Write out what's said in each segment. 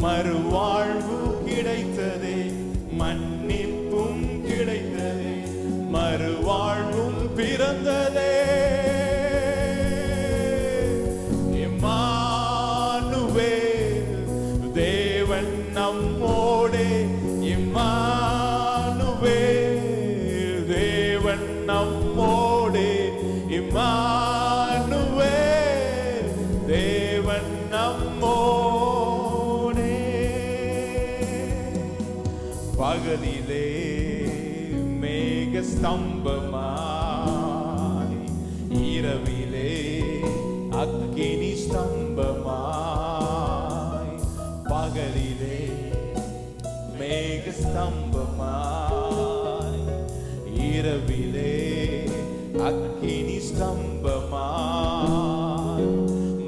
மறுவாழ்வு கிடைத்ததே, மன்னிப்பும் கிடைத்ததே, மறுவாழ்வும் பிறந்ததே. இம்மானுவேல் தேவன் நம்மோடே, இம்மானுவேல் தேவன் நம்மோடே, இம்மானுவேல் தேவன் நம்மோடே. பகலிலே மேக ஸ்தம்பமாய், இரவிலே அக்கினி ஸ்தம்பமாய். பகலிலே மேக ஸ்தம்பமாய், இரவிலே அக்கினி ஸ்தம்பமாய்.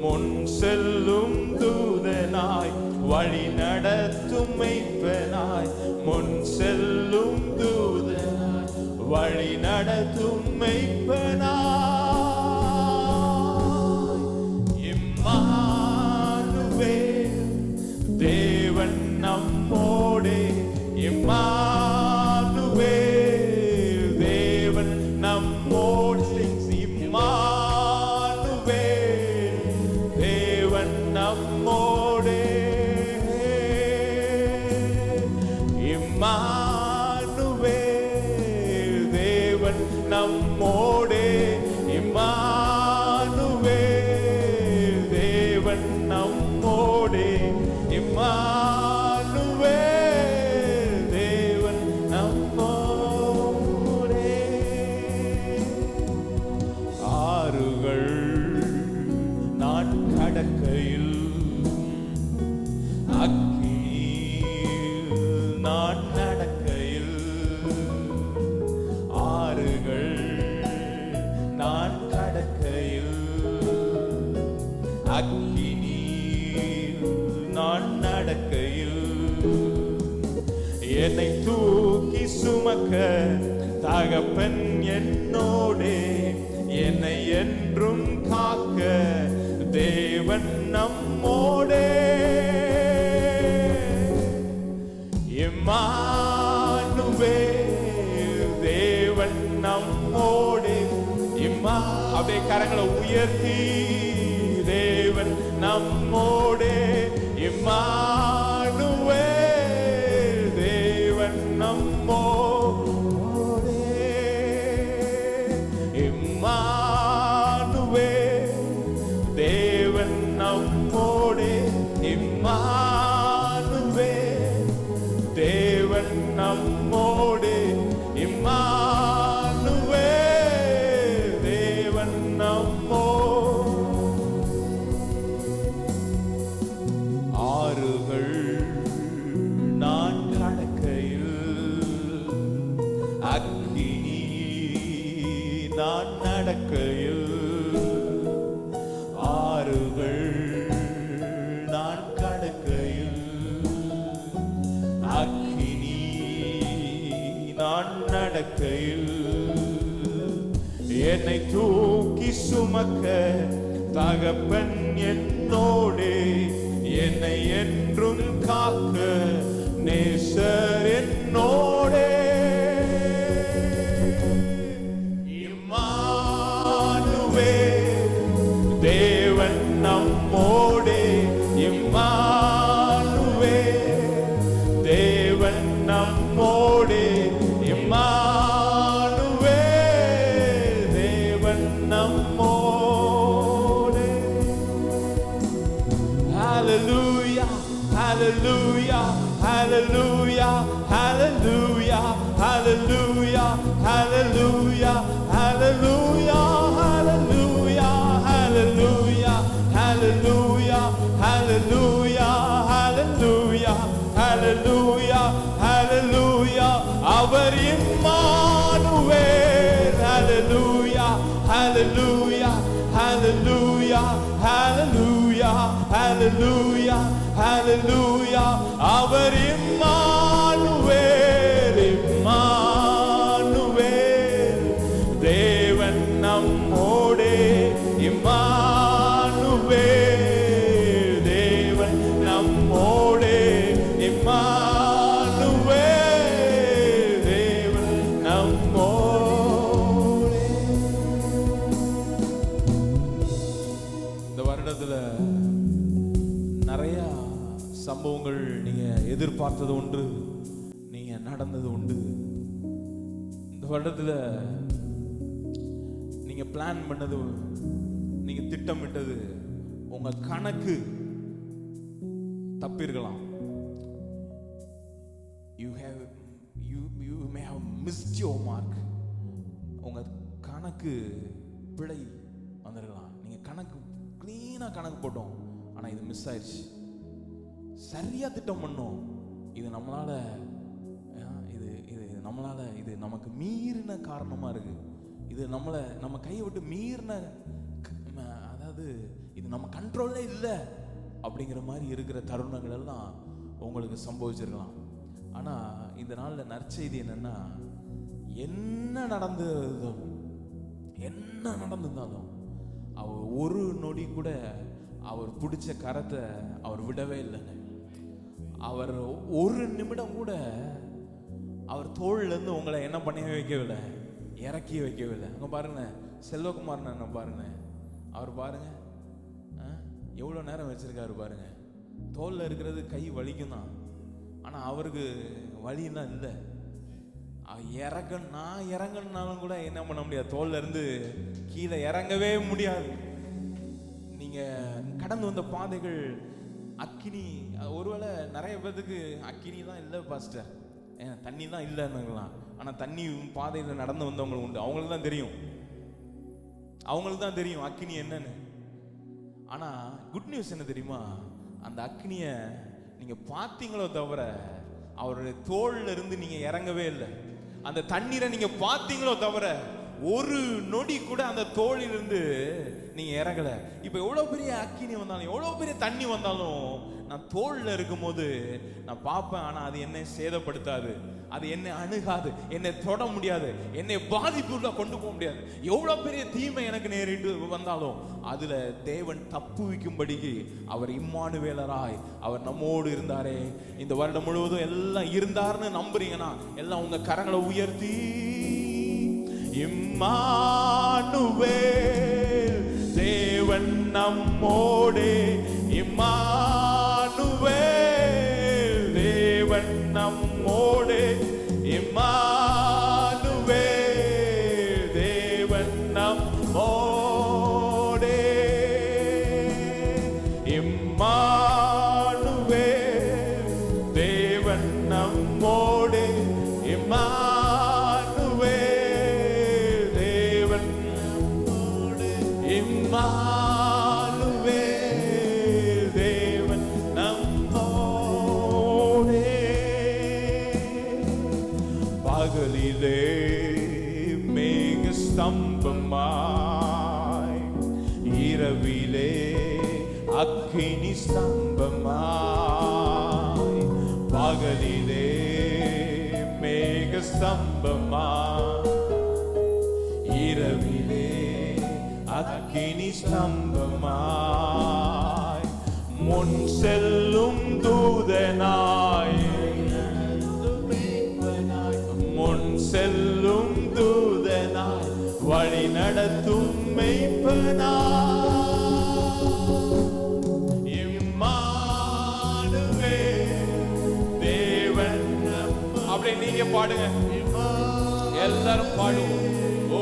முன் செல்லும் தூதனாய், வழி நடத்தும் மெய்ப்பனாய். முன் செல்லும் தூதனாய், வழி நடத்தும் மெய்ப்பனாய். இம்மானுவேல் தேவன் நம்மோடே, இம்மானுவேல் தேவன் நம்மோடே. இம்மானுவேல் தேவன் நம்மோடே, இம்மானுவேல் தேவன் நம்மோடே, இம்மானுவேல் தேவன் நம்மோடே, இம்மானுவேல் தேவன் நம்மோடே. ஆறுகள் நான் கடக்கையில், நான் நடக்கையில். ஆறுகள் நான் கடக்கையில், அக்கினி நான் நடக்கையில். என்னை தூக்கி சுமக்க தகப்பன் என்னோடே, என்னை என்றும் காக்க தேவன் நம்மோடே. இம்மானுவேல் தேவன் நம்மோடே. அப்படியே கரங்களை உயர்த்தி, தேவன் நம்மோடே. இம்மானுவேல் தேவன் நம்மோடே, இம்மானுவேல் தேவன் நம்மோடே, இம்மானுவேல் தேவன் நம்மோடே, இம்மானுவேல் தேவன் நம்மோடே. ஆறுகள் நான் கடக்கையில், அக்கினி நான் நடக்கையில். ஆறுகள் நான் கடக்கையில், அக்கினி நான் நடக்கையில். என்னை தூக்கி சுமக்க தகப்பன் என்னோடே, என்னை என்றும் காக்க நேசர் என்னோடே. இம்மானுவேல் தேவன் நம்மோடே, இம்மானுவேல் தேவன் நம்மோடே, இம்மானுவேல் தேவன் நம்மோடே. Hallelujah, hallelujah, hallelujah, hallelujah, hallelujah, hallelujah, hallelujah, hallelujah, hallelujah, hallelujah, hallelujah, hallelujah, hallelujah, hallelujah. அவர் Immanuel. hallelujah, hallelujah, hallelujah, hallelujah, hallelujah, hallelujah. அவர் இம்மானுவேல், இம்மானுவேல் தேவன் நம்மோடே, இம்மானுவேல் தேவன் நம்மோடே, சம்பவங்கள் நீங்க எதிர்பார்த்தது ஒன்று, நீங்க நடந்தது உண்டு. இந்த வருடத்துல நீங்க பிளான் பண்ணது, நீங்க திட்டமிட்டது, உங்க கணக்கு தப்பிருக்கலாம். You may have missed your mark. உங்க கணக்கு பிழை வந்திருக்கலாம். நீங்க கணக்கு கிளீனா கணக்கு போட்டோம், ஆனா இது மிஸ் ஆயிடுச்சு. சரியா திட்டம் பண்ணோம், இது நம்மளால இது நமக்கு மீறின காரணமா இருக்கு. இது நம்ம கையை விட்டு மீறின, அதாவது இது நம்ம கண்ட்ரோல்ல இல்லை அப்படிங்கிற மாதிரி இருக்கிற தருணங்கள் எல்லாம் உங்களுக்கு சம்பவிச்சிருக்கலாம். ஆனா இந்த நாள்ல நற்செய்தி என்னன்னா, என்ன நடந்திருந்தாலும் அவர் ஒரு நொடி கூட அவர் பிடிச்ச கரத்தை அவர் விடவே இல்லைங்க. அவர் ஒரு நிமிடம் கூட அவர் தோள்ல இருந்து உங்களை என்ன பண்ணி வைக்கவில்லை, இறக்கி வைக்கவில்லை. அங்க பாருங்க, செல்வகுமார் என்ன பாருங்க, அவர் பாருங்க எவ்வளவு நேரம் வச்சிருக்காரு பாருங்க. தோல்ல இருக்கிறது கை வலிக்கும் தான், ஆனா அவருக்கு வலின்னா இல்லை. நான் இறங்கனாலும் கூட என்ன பண்ண முடியாது, தோல்ல இருந்து கீழே இறங்கவே முடியாது. நீங்க கடந்து வந்த பாதைகள் அக்கினி. ஒருவேளை நிறைய பேருக்கு அக்கினி தான் இல்லை பாஸ்டர், தண்ணி தான் இல்லைன்னுலாம். ஆனா தண்ணி பாதையில நடந்து வந்தவங்களுக்கு உண்டு, அவங்களுக்கு தான் தெரியும் அக்கினி என்னன்னு. ஆனா குட் நியூஸ் என்ன தெரியுமா, அந்த அக்கினிய நீங்க பார்த்தீங்களோ தவிர அவருடைய தோள்ல இருந்து நீங்க இறங்கவே இல்லை. அந்த தண்ணீரை நீங்க பார்த்தீங்களோ தவிர ஒரு நொடி கூட அந்த தோளிலிருந்து நீங்க இறங்கல. இப்ப எவ்வளவு பெரிய அக்கினி வந்தாலும், எவ்வளவு பெரிய தண்ணி வந்தாலும், நான் தோல்ல இருக்கும் போது நான் பார்ப்பேன். ஆனா அது என்னை சேதப்படுத்தாது, அது என்னை அணுகாது, என்னை தொட முடியாது, என்னை பாதிப்புள்ள கொண்டு போக முடியாது. எவ்வளவு பெரிய தீமை எனக்கு நேரிட்டு வந்தாலும் அதுல தேவன் தப்புவிக்கும்படிக்கு அவர் இம்மானுவேலராய் அவர் நம்மோடு இருந்தாரே. இந்த வருடம் முழுவதும் எல்லாம் இருந்தார்னு நம்புறீங்கன்னா எல்லாம் உங்க கரங்களை உயர்த்தி, இம்மானுவேல் தேவன் நம்மோடே, இம்மானுவேல் தேவன் நம்மோடே, இம்மானுவேல் தேவன் நம்மோடே, இம்மானுவேல் தேவன் நம்மோடே, இம்மானுவேல் தேவன் நம்மோடே, இம்மானுவேல் தேவன் நம்மோடே. பகலிலே மேக ஸ்தம்பமாய், இரவிலே அக்கினி ஸ்தம்பமாய். பகலிலே மேக ஸ்தம்பமாய், இரவிலே அக்கினி ஸ்தம்பமாய். முன் செல்லும் தூதனாய், முன் செல்லும் தூதனாய், வழி நடத்தும் மெய்ப்பனாய். இம்மானுவேல் தேவன். அப்படியே நீங்க பாடுங்க, எல்லாரும் பாடுவோம். ஓ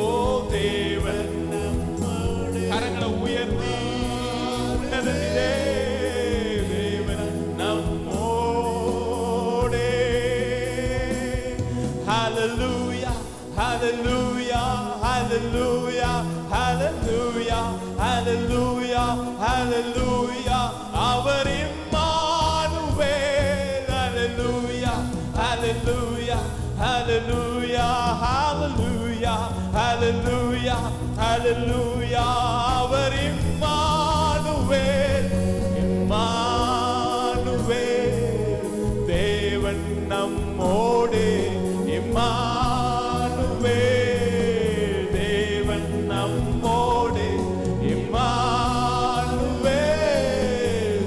தேவன், கரங்களை உயர்த்தி உன்னதத்திலே தேவன் நம்மோடே. Hallelujah, hallelujah, hallelujah, hallelujah, hallelujah, hallelujah. அவர் Immanuel. Hallelujah, hallelujah, hallelujah, hallelujah, hallelujah, hallelujah. அவர் இம்மானுவேல், இம்மானுவேல் தேவன் நம்மோடே, இம்மானுவேல் தேவன் நம்மோடே, இம்மானுவேல்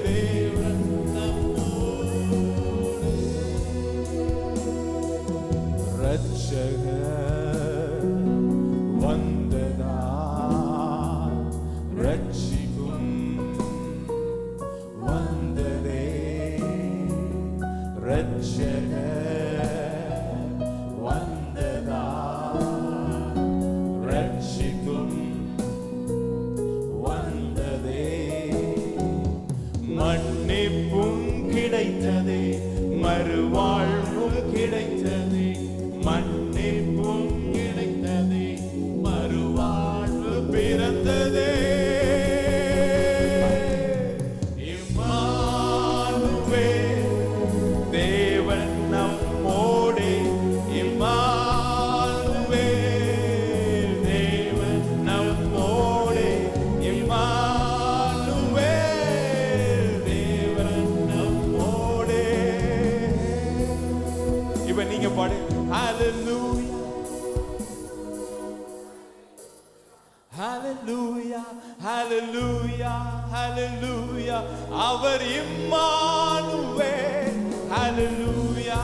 தேவன் நம்மோடே. ரட்சகர் வந்ததா, ரட்சிக்கும் வந்ததே, வந்ததா ரட்சிக்கும் வந்ததே மன்னிப்பும் கிடைத்ததே மறுவாழ்வும் கிடைத்ததே மன்னிப்பும் கிடைத்ததே மறுவாழ்வு பிறந்ததே நீங்க பாடு ஹalleluya ஹalleluya ஹalleluya ஹalleluya அவர் Immanuel hallelujah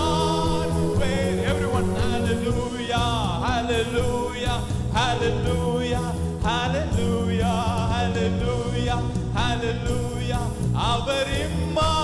Immanuel everyone hallelujah hallelujah hallelujah hallelujah hallelujah hallelujah அவர் இம்மானுவேல்